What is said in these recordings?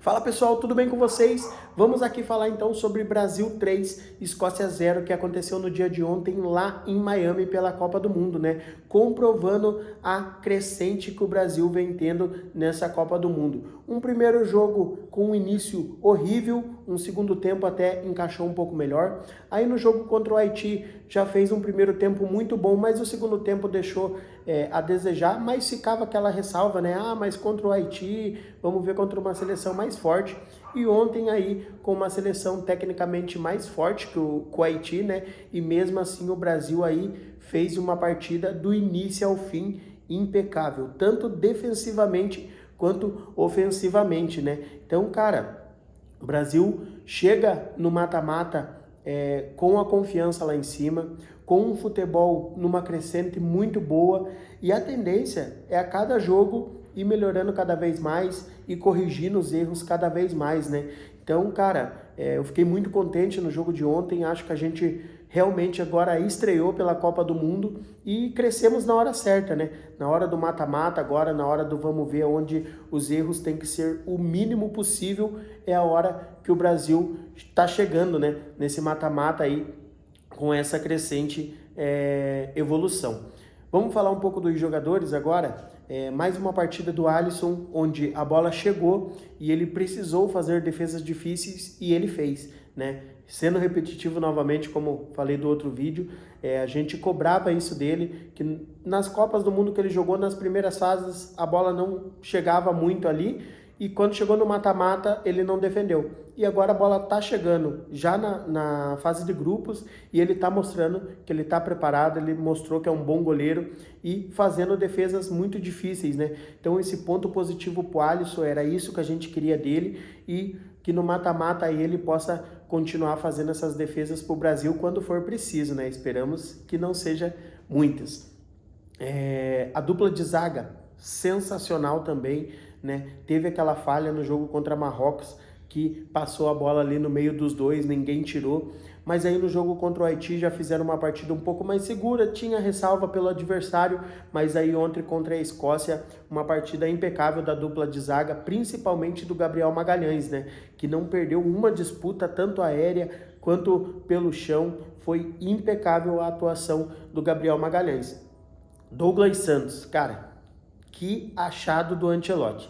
Fala pessoal, tudo bem com vocês? Vamos aqui falar então sobre Brasil 3, Escócia 0, que aconteceu no dia de ontem lá em Miami pela Copa do Mundo, né? Comprovando a crescente que o Brasil vem tendo nessa Copa do Mundo. Um primeiro jogo com um início horrível, um segundo tempo até encaixou um pouco melhor. Aí no jogo contra o Haiti já fez um primeiro tempo muito bom, mas o segundo tempo deixou a desejar, mas ficava aquela ressalva, né? Ah, mas contra o Haiti, vamos ver contra uma seleção mais forte. E ontem aí, com uma seleção tecnicamente mais forte que o Haiti, né? E mesmo assim o Brasil aí fez uma partida do início ao fim impecável, tanto defensivamente quanto ofensivamente, né? Então, cara, o Brasil chega no mata-mata com a confiança lá em cima, com um futebol numa crescente muito boa, e a tendência é a cada jogo ir melhorando cada vez mais e corrigindo os erros cada vez mais, né? Então, cara, eu fiquei muito contente no jogo de ontem, acho que a gente realmente agora estreou pela Copa do Mundo e crescemos na hora certa, né? Na hora do mata-mata, agora na hora do vamos ver, onde os erros têm que ser o mínimo possível, é a hora que o Brasil está chegando, né? Nesse mata-mata aí, com essa crescente evolução. Vamos falar um pouco dos jogadores agora. Mais uma partida do Alisson, onde a bola chegou e ele precisou fazer defesas difíceis e ele fez, né? Sendo repetitivo novamente, como falei do outro vídeo, a gente cobrava isso dele, que nas Copas do Mundo que ele jogou, nas primeiras fases, a bola não chegava muito ali, e quando chegou no mata-mata, ele não defendeu. E agora a bola tá chegando já na fase de grupos, e ele tá mostrando que ele tá preparado, ele mostrou que é um bom goleiro, e fazendo defesas muito difíceis, né? Então esse ponto positivo pro Alisson, era isso que a gente queria dele, e que no mata-mata ele possa continuar fazendo essas defesas para o Brasil quando for preciso, né? Esperamos que não seja muitas. A dupla de zaga, sensacional também, né? Teve aquela falha no jogo contra Marrocos, que passou a bola ali no meio dos dois, ninguém tirou. Mas aí no jogo contra o Haiti já fizeram uma partida um pouco mais segura, tinha ressalva pelo adversário, mas aí ontem contra a Escócia, uma partida impecável da dupla de zaga, principalmente do Gabriel Magalhães, né? Que não perdeu uma disputa, tanto aérea quanto pelo chão. Foi impecável a atuação do Gabriel Magalhães. Douglas Santos, cara, que achado do Ancelotti.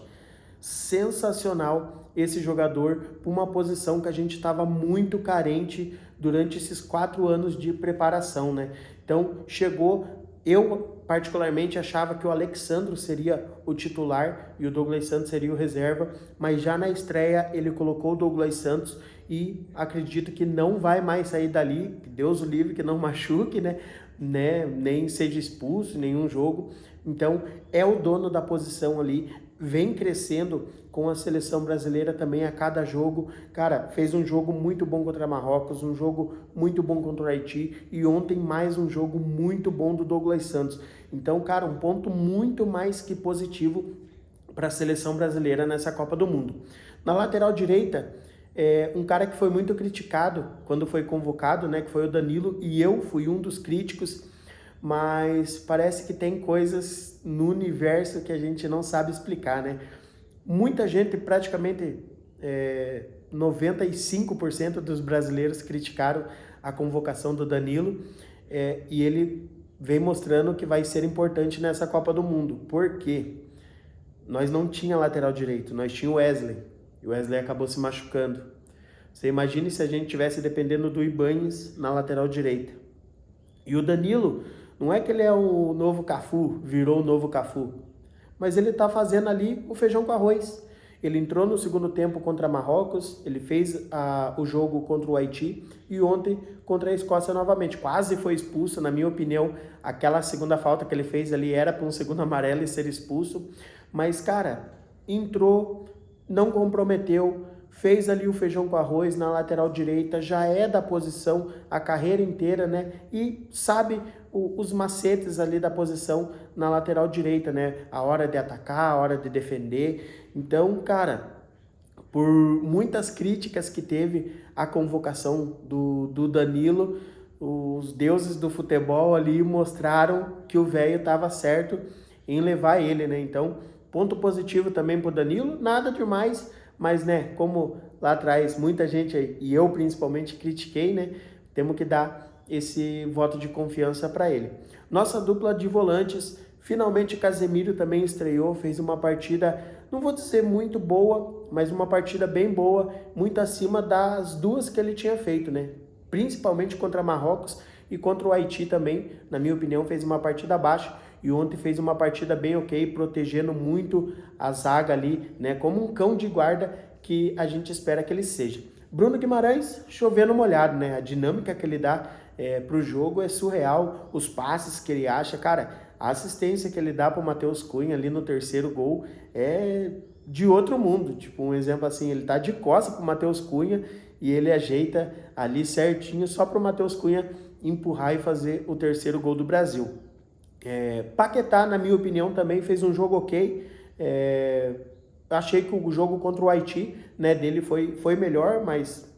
Sensacional esse jogador, por uma posição que a gente estava muito carente durante esses 4 anos de preparação, né? Então chegou, eu particularmente achava que o Alexandro seria o titular e o Douglas Santos seria o reserva, mas já na estreia ele colocou o Douglas Santos e acredito que não vai mais sair dali, Deus o livre que não machuque, né? Nem seja expulso em nenhum jogo. Então é o dono da posição ali, vem crescendo com a seleção brasileira também a cada jogo. Cara, fez um jogo muito bom contra Marrocos, um jogo muito bom contra o Haiti, e ontem mais um jogo muito bom do Douglas Santos. Então, cara, um ponto muito mais que positivo para a seleção brasileira nessa Copa do Mundo. Na lateral direita, um cara que foi muito criticado quando foi convocado, né, que foi o Danilo, e eu fui um dos críticos, mas parece que tem coisas no universo que a gente não sabe explicar, né? Muita gente, praticamente 95% dos brasileiros criticaram a convocação do Danilo, e ele vem mostrando que vai ser importante nessa Copa do Mundo. Por quê? Nós não tinha lateral direito, nós tinha o Wesley, e o Wesley acabou se machucando. Você imagine se a gente tivesse dependendo do Ibañez na lateral direita. E o Danilo, não é que ele é o novo Cafu, virou o novo Cafu, mas ele está fazendo ali o feijão com arroz. Ele entrou no segundo tempo contra Marrocos, ele fez o jogo contra o Haiti e ontem contra a Escócia novamente. Quase foi expulso, na minha opinião, aquela segunda falta que ele fez ali era para um segundo amarelo e ser expulso. Mas, cara, entrou, não comprometeu, fez ali o feijão com arroz na lateral direita, já é da posição a carreira inteira, né? E sabe os macetes ali da posição na lateral direita, né? A hora de atacar, a hora de defender. Então, cara, por muitas críticas que teve a convocação do Danilo, os deuses do futebol ali mostraram que o velho estava certo em levar ele, né? Então, ponto positivo também pro Danilo, nada demais, mas, né, como lá atrás muita gente, e eu principalmente, critiquei, né, temos que dar esse voto de confiança para ele. Nossa dupla de volantes, finalmente Casemiro também estreou, fez uma partida, não vou dizer muito boa, mas uma partida bem boa, muito acima das duas que ele tinha feito, né? Principalmente contra Marrocos e contra o Haiti também, na minha opinião, fez uma partida abaixo e ontem fez uma partida bem ok, protegendo muito a zaga ali, né? Como um cão de guarda que a gente espera que ele seja. Bruno Guimarães, chovendo molhado, né? A dinâmica que ele dá para o jogo é surreal, os passes que ele acha, cara, a assistência que ele dá para o Matheus Cunha ali no terceiro gol é de outro mundo. Tipo, um exemplo assim, ele tá de costas para o Matheus Cunha e ele ajeita ali certinho só para o Matheus Cunha empurrar e fazer o terceiro gol do Brasil. Paquetá, na minha opinião, também fez um jogo ok. Achei que o jogo contra o Haiti, né, dele foi melhor, mas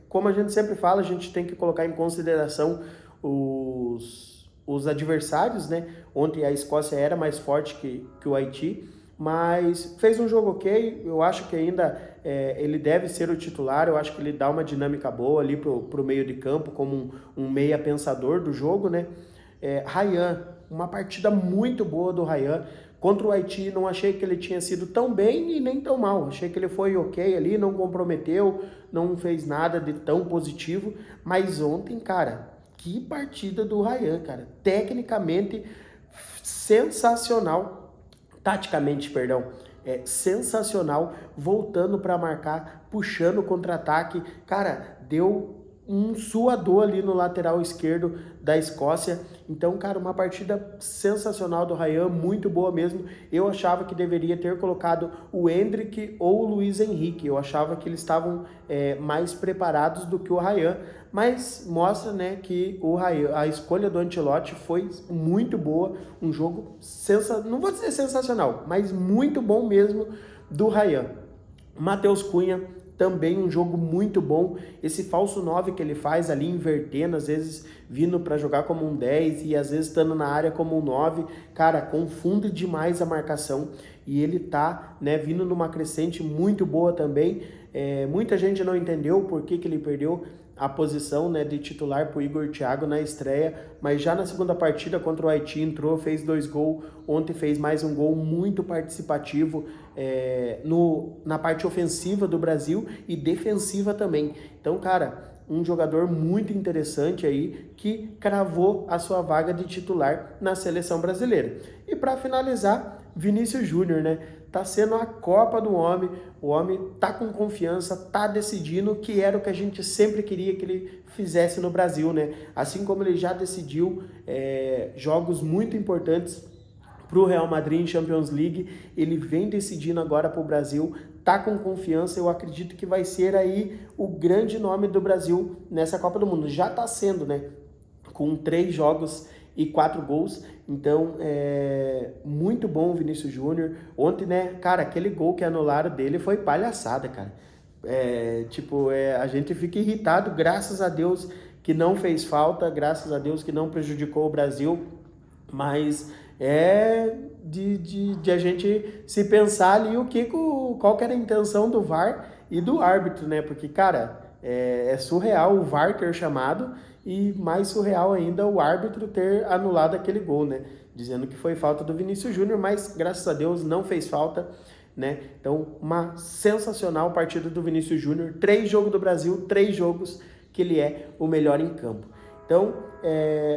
como a gente sempre fala, a gente tem que colocar em consideração os adversários, né? Ontem a Escócia era mais forte que o Haiti, mas fez um jogo ok. Eu acho que ainda ele deve ser o titular. Eu acho que ele dá uma dinâmica boa ali pro meio de campo, como um meia pensador do jogo, né? Ryan, uma partida muito boa do Ryan. Contra o Haiti, não achei que ele tinha sido tão bem e nem tão mal. Achei que ele foi ok ali, não comprometeu, não fez nada de tão positivo. Mas ontem, cara, que partida do Ryan, cara. Tecnicamente, sensacional. Taticamente, perdão. Sensacional. Voltando para marcar, puxando o contra-ataque. Cara, deu um suador ali no lateral esquerdo da Escócia. Então, cara, uma partida sensacional do Ryan, muito boa mesmo. Eu achava que deveria ter colocado o Endrick ou o Luiz Henrique. Eu achava que eles estavam mais preparados do que o Ryan, mas mostra, né, que o Ryan, a escolha do Ancelotti foi muito boa. Um jogo não vou dizer sensacional, mas muito bom mesmo do Ryan. Matheus Cunha, também um jogo muito bom, esse falso 9 que ele faz ali, invertendo, às vezes vindo para jogar como um 10 e às vezes estando na área como um 9, cara, confunde demais a marcação e ele tá, né, vindo numa crescente muito boa também. Muita gente não entendeu por que ele perdeu a posição, né, de titular para o Igor Thiago na estreia, mas já na segunda partida contra o Haiti entrou, fez 2 gols, ontem fez mais um gol muito participativo na parte ofensiva do Brasil e defensiva também. Então, cara, um jogador muito interessante aí que cravou a sua vaga de titular na seleção brasileira. E para finalizar, Vinícius Júnior, né? Tá sendo a Copa do homem, o homem tá com confiança, tá decidindo, que era o que a gente sempre queria que ele fizesse no Brasil, né? Assim como ele já decidiu jogos muito importantes para o Real Madrid em Champions League, ele vem decidindo agora para o Brasil, tá com confiança. Eu acredito que vai ser aí o grande nome do Brasil nessa Copa do Mundo. Já tá sendo, né? Com 3 jogos e 4 gols, então muito bom o Vinícius Júnior. Ontem, né, cara, aquele gol que anularam dele foi palhaçada, cara. A gente fica irritado, graças a Deus que não fez falta, graças a Deus que não prejudicou o Brasil, mas de a gente se pensar ali qual que era a intenção do VAR e do árbitro, né, porque, cara, é surreal o VAR ter chamado e mais surreal ainda o árbitro ter anulado aquele gol, né? Dizendo que foi falta do Vinícius Júnior, mas graças a Deus não fez falta, né? Então, uma sensacional partida do Vinícius Júnior. 3 jogos do Brasil, 3 jogos que ele é o melhor em campo. Então,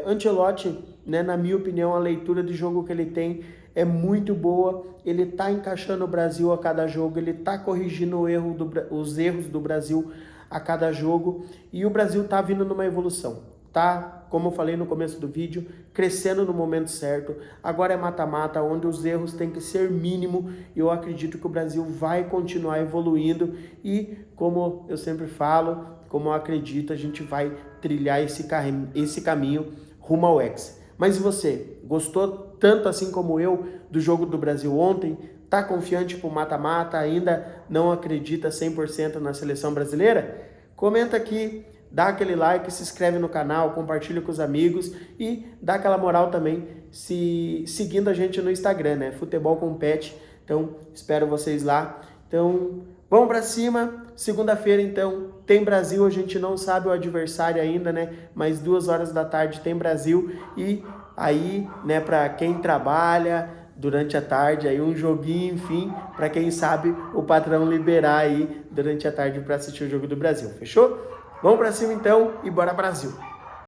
Ancelotti, né, na minha opinião, a leitura de jogo que ele tem é muito boa. Ele tá encaixando o Brasil a cada jogo, ele tá corrigindo os erros do Brasil a cada jogo, e o Brasil tá vindo numa evolução, tá? Como eu falei no começo do vídeo, crescendo no momento certo. Agora é mata-mata, onde os erros têm que ser mínimo, e eu acredito que o Brasil vai continuar evoluindo, e como eu sempre falo, como eu acredito, a gente vai trilhar esse caminho rumo ao Hexa. Mas e você, gostou tanto assim como eu do jogo do Brasil ontem? Tá confiante pro mata-mata? Ainda não acredita 100% na seleção brasileira? Comenta aqui, dá aquele like, se inscreve no canal, compartilha com os amigos e dá aquela moral também seguindo a gente no Instagram, né? Futebol com Pet. Então, espero vocês lá. Então, Vamos para cima. Segunda-feira, então, tem Brasil. A gente não sabe o adversário ainda, né? Mas 2 horas da tarde tem Brasil. E aí, né, para quem trabalha durante a tarde, aí um joguinho, enfim, para quem sabe o patrão liberar aí durante a tarde para assistir o jogo do Brasil. Fechou? Vamos para cima, então, e bora Brasil!